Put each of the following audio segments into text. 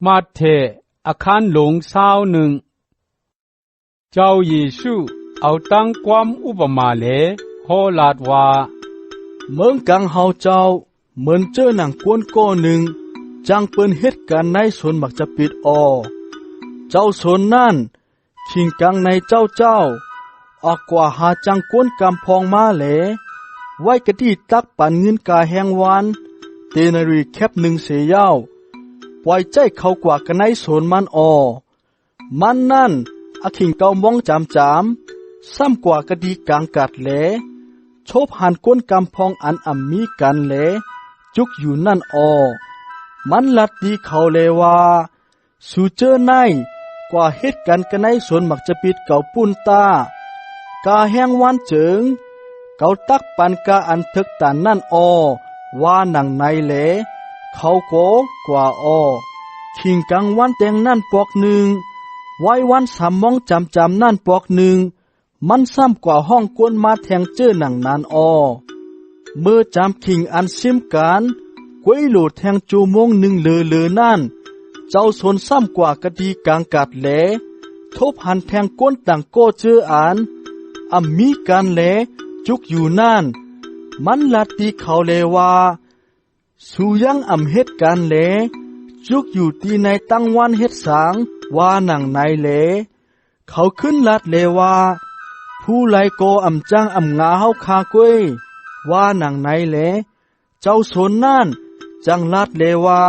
มาเถอาคารหลง21เจ้าเยซูเอาตั้งความอุปมาเลโฮลาดว่าเมืองกังเฮาเจ้าเหมือนเจอหนังกวนก้อหนึ่งจังเปิ้นเหตุการณ์ในสวนมักจะปิดเจ้าสวนนั่นขิงกังในเจ้าออกกว่าหาจังกวนกำพองมาแหลไว้กะที่ตักปันเงินกาแหงวานเตนารีแคบ1เสียยาวปล่อยใจเขากว่ากันในสวนมันมันนั่นอขิงเกามองจำซ้ำกว่ากะดีกลางกัดแหลชบหันก้นกำพองอันมีกันแหลจุกอยู่นั่นมันลัดดีเขาเลว่าสูเจอในกว่าเหตุการณ์กันในสวนมักจะปิดเก่าปุ้นตากาแห้งวันเจิงเก่าตักปันกาอันทึกตานนั่นว่าหนังในแหลเขาโกกว่าขิงกังวันแตงนั่นปอกหนึ่งไว้วันสามมองจำนั่นปอกหนึ่งมันซ้ำกว่าห้องกวนมาแทงเจอหนังนานเมื่อจำขิงอันซิมกันกวยโหลแทงจูมงหนึ่งเลอนั่นเจ้าสนซ้ำกว่ากะดีกลางกัดแหลทบหันแทงก้นต่างโกเจอมีกันแหลจุกอยู่นั่นมันลัดดีเขาเลว่าสูยังเหตุการแหลจุกอยู่ที่ในตั้งวันเฮ็ดสางว่าหนังในแหลเขาขึ้นลัดเลว่าผู้ไลโกจังงาเฮาคากวยว่าหนังในแหลเจ้าสนนั่นจังลัดเลว่า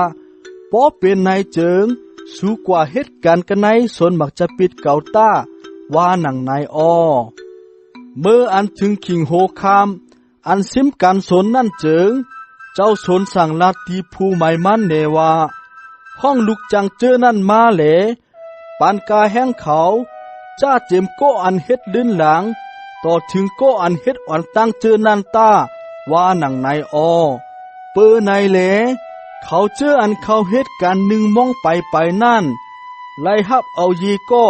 ป้อเป็นนายเจิงสูกว่าเหตุการณ์กันในสนมักจะปิดเก่าต้าว่าหนังในเมื่ออันถึงขิงโฮคามอันซิมกันสนนั่นเจิงเจ้าสนสั่งลาตีผู้หมายมันเนว่าห้องลูกจังเจอนั่นมาแหลปานกาแห้งเขาจ้าเจมโกอันเฮ็ดลื่นหลังต่อถึงโกอันเฮ็ดอ่อนตั้งเจอนั่นตาว่าหนังในเปอในแหลเขาเจออันเขาเฮ็ดการหนึ่งมองไปนั่นไล่ฮับเอาเยก็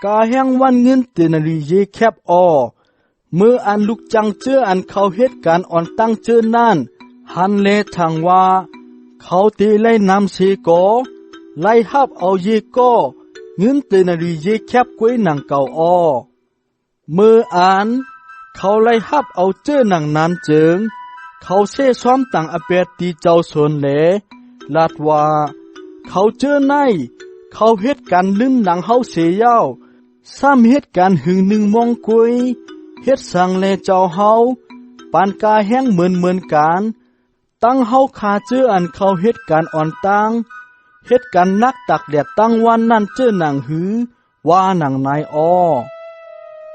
กาแห้งวันเงินเตนารีเยแคบเมื่ออันลูกจังเจออันเขาเฮ็ดการอ่อนตั้งเจอนั่นหันเลทางว่าเขาตีไล่นำเสกไล่ฮับเอาเยก็เงินเตนารีเยแคบกวยหนังเก่าเมื่ออันเขาไล่ฮับเอาเจอหนังนั้นเจิงเขาเซ่ซ้อมต่างอเปตีเจ้าสนแหลลาดว่าเขาเจอในเขาเฮ็ดการลื่นหลังเฮาเสียยาวซ้ำเฮ็ดการหึงหนึ่งมองกุยเฮ็ดสั่งแลเจ้าเฮาปานกาแห้งเหมือนกันตั้งเฮาคาเจออันเขาเฮ็ดการอ่อนตั้งเฮ็ดการนักตักแดดตั้งวันนั่นเจอหนังหือว่าหนังนาย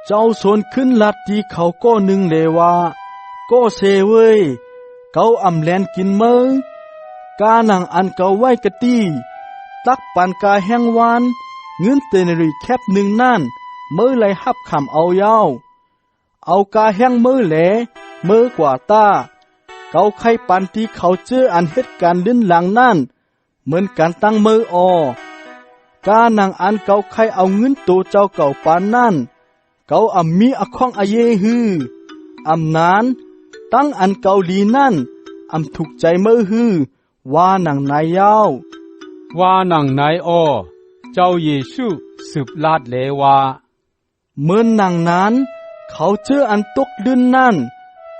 เจ้าสนขึ้นลัดดีเขาก็หนึ่งเลว่าก็เซเว้ยเกาแลนกินมือกาหนังอันเกาไว้กะตีตักปันกาแห้งวานเงินเตนรีแคบหนึ่งนั่นมือไหลหับคำเอายาวเอากาแห้งมือแหลมือกว่าตาเกาไข่ปันที่เขาเจออันเหตุการณ์ลิ้นหลังนั่นเหมือนการตั้งมือกาหนังอันเกาไข่เอาเงินตัวเจ้าเก่าปานนั่นเกามีข้องอเยฮือนานตั้งอันเกาหลีนั่นถูกใจมือฮือว่าหนังนายยาวว่าหนังนายเจ้าเยซูสืบลาดเลว่าเมื่อหนังนั้นเขาเจออันตกลื่นนั่น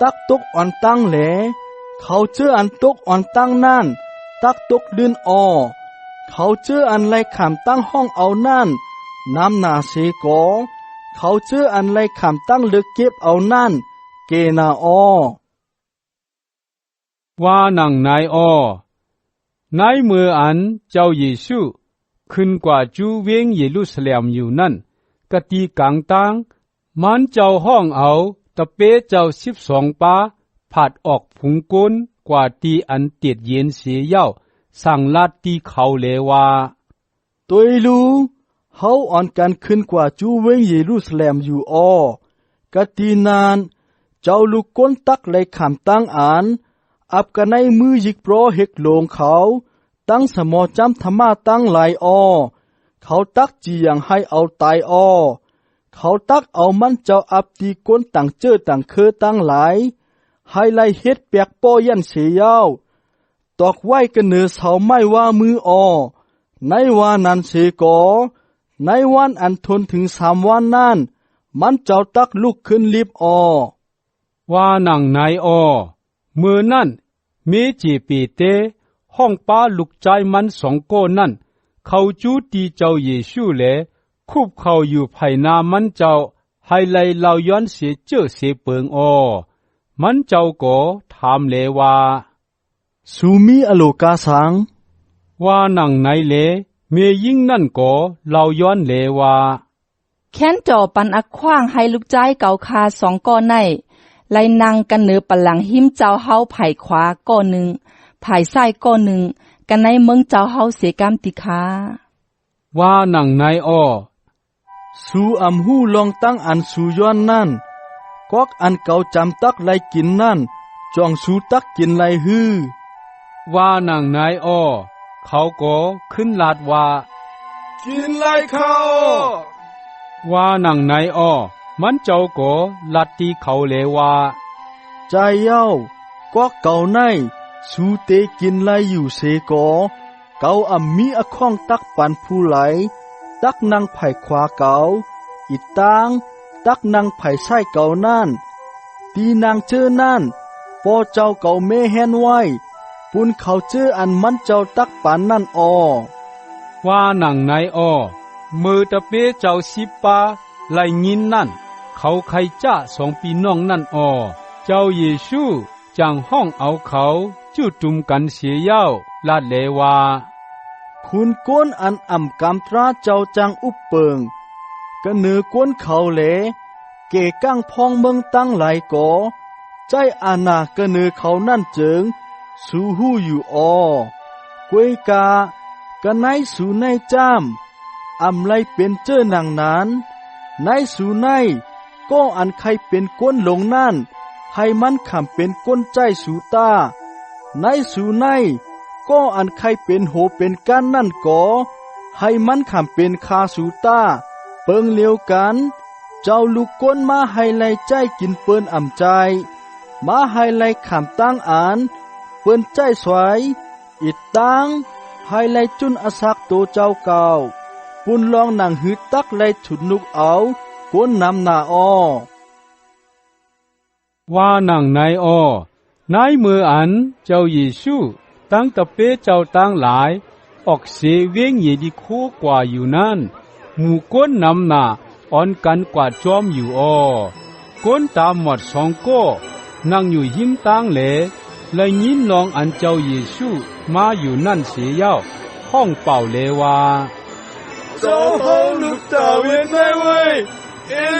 ตักตกอ่อนตั้งแหลเขาเจออันตกอ่อนตั้งนั่นตักตกลื่นเขาเจออันไล่ขามตั้งห้องเอานั่นน้ำหนาเสกเขาเจออันไล่ขามตั้งเลือกเก็บเอานั่นเกนาว่าหนังนายในเมื่ออันเจ้าเยซูขึ้นกว่าจูเวงเยรูซาเล็มอยู่นั่นกะตีกลางตังมันเจ้าห้องเอาตะเปเจ้า12 ป้าผัดออกผุงก้นกว่าตีอันเตียดเย็นเสียเย้าสั่งลาดตีเขาเลว่าตัวลูเฮาอ่อนกันขึ้นกว่าจูเวงเยรูซาเล็มอยู่กะตีนานเจ้าลูกก้นตักเลยขามตั้งอับกันในมือยิกโปรเฮกโลงเขาตั้งสมอจำธรรมาตั้งหลายเขาตักจีอย่างให้เอาตายเขาตักเอามันเจ้าอับตีก้นต่างเจอต่างเคอตั้งหลายให้ไล่เฮ็ดเปียกป้อยันเสียยาวตอกไว้กันเนือเสาไม่ว่ามือ ในวันนั้นเสกอในวันอันทนถึง3 วันนั้นมันเจ้าตักลุกขึ้นรีบว่านังนายเมื่อนั่นเมจีปีเตห้องป้าลูกใจมัน2 ก้อนนั่นเขาจูตีเจ้าเยซูแลคุบเขาอยู่ภายนามันเจ้าให้ไลเหล่าย้อนเสียเจ้อเสียเปิงมันเจ้าก็ถามเลว่าสูมีอโลกาสังว่านังไหนเลเมยิ่งนั่นก็เหล่าย้อนเลว่าแค้นจ่อปันอักขว้างให้ลูกใจเก่าคา2 ก้อนในไลนางกันเนือปลังหิมเจ้าเฮาไผ่ขวาก้อนหนึ่งไผ่ซ้ายก้อนหนึ่งกันในเมืองเจ้าเฮาเสกามติคาว่านังไหนสูหูลองตั้งอันสูย้อนนั่นกอกอันเก่าจำตักไลกินนั่นจองสูตักกินไลฮือว่านังไหนเขาก็ขึ้นลาดว่ากินไลเขาว่านังไหนมันเจ้าก็ลัดตีเขาเลว่าใจเย้าก็เก่าในสูเตกินไลอยู่เสกอเก่ามีอข้องตักปันผู้ไหลตักนางไผ่ขวาเก่าอีตางตักนางไผ่ไส้เก่านั่นตีนางเจอนั่นพอเจ้าเก่าเมแฮนไว้ปุนเขาเจออันมันเจ้าตักปันนั่นว่านังไหนมือตะเปเจ้าสิปาไลยินนั่นเขาใครจ้า2 ปีน้องนั่นเจ้าเยซูจังห้องเอาเขาจุดจุมกันเสียเย้าลาดเลว่าคุณก้นอันกำตราเจ้าจังอุปเปิงก็เนือก้นเขาเลเกก้างพองเมืองตั้งหลายก่อใจอาณาก็เนือเขานั่นเจิงสู้หู้อยู่กวยกาก็ในสู่ในจ้ามไลเป็นเจ้านางนั้นในสู่ในก็อันใครเป็นก้นหลงนั่นให้มันขำเป็นก้นใจสู่ตาในสู่ในก็อันใครเป็นโหเป็นก้านนั่นก็ให้มันขำเป็นคาสู่ตาเปิงเลียวกันเจ้าลูกก้นมาให้ไลใจกินเปิ้นใจมาให้ไลขำตั้งอ่านเปิ้นใจสวยอิดตังให้ไลจุนอสักโตเจ้าเก่าปุนลองหนังหืดตักไลถุดนุกเอาก้นนำหน้าว่านังไหนนายมืออันเจ้าเยซูตั้งตะเปเจ้าตั้งหลายออกเสเวงเยดิโคกว่าอยู่นั่นหมู่ก้นนำหน้าอ่อนกันกว่าจอมอยู่ก้นตามหมด2 ก้อนั่งอยู่หิมตั้งเลและยินลองอันเจ้าเยซูมาอยู่นั่นเสียเย้าห้องเป่าเลว่าเจ้าเฮาลูกตาเวียนได้ไว้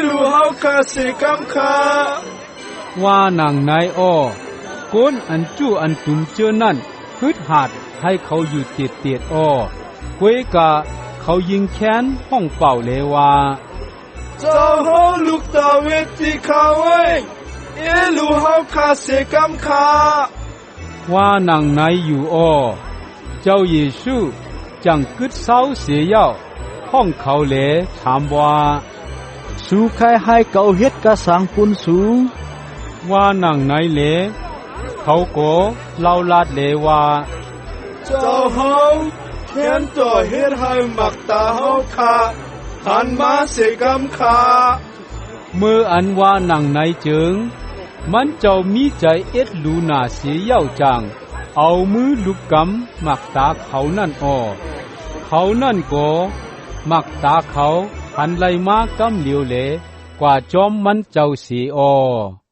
ลูเฮาคาเสกำคาว่านังไหนก้นอันจู้อันตุนเจอนั่นฮึดหาดให้เขาอยู่เตียดกวยกาเขายิงแค้นห้องเป่าเลว่าเจ้าเฮาลูกตาเวทีเขาไว้ลูเฮาคาเสกำคาว่านังไหนอยู่เจ้าเยซูจังกึดเศร้าเสียเย้าห้องเขาเลถามว่าสู้ใครให้เก่าเฮ็ดกะสังปุนสูว่านังไหนเลเขาก็เล่าลาดเลว่าเจ้าเฮาแค้นต่อเฮ็ดให้มักตาเฮาคาหันมาเสกำคาเมื่ออันว่านังไหนจึงมันเจ้ามีใจเอ็ดลูนาเสียเย้าจังเอามือลูกกำมักตาเขานั่นเขานั่นก็มักตาเขาหันไหลมากำเหลียวเลกว่าจอมมันเจ้าเสีย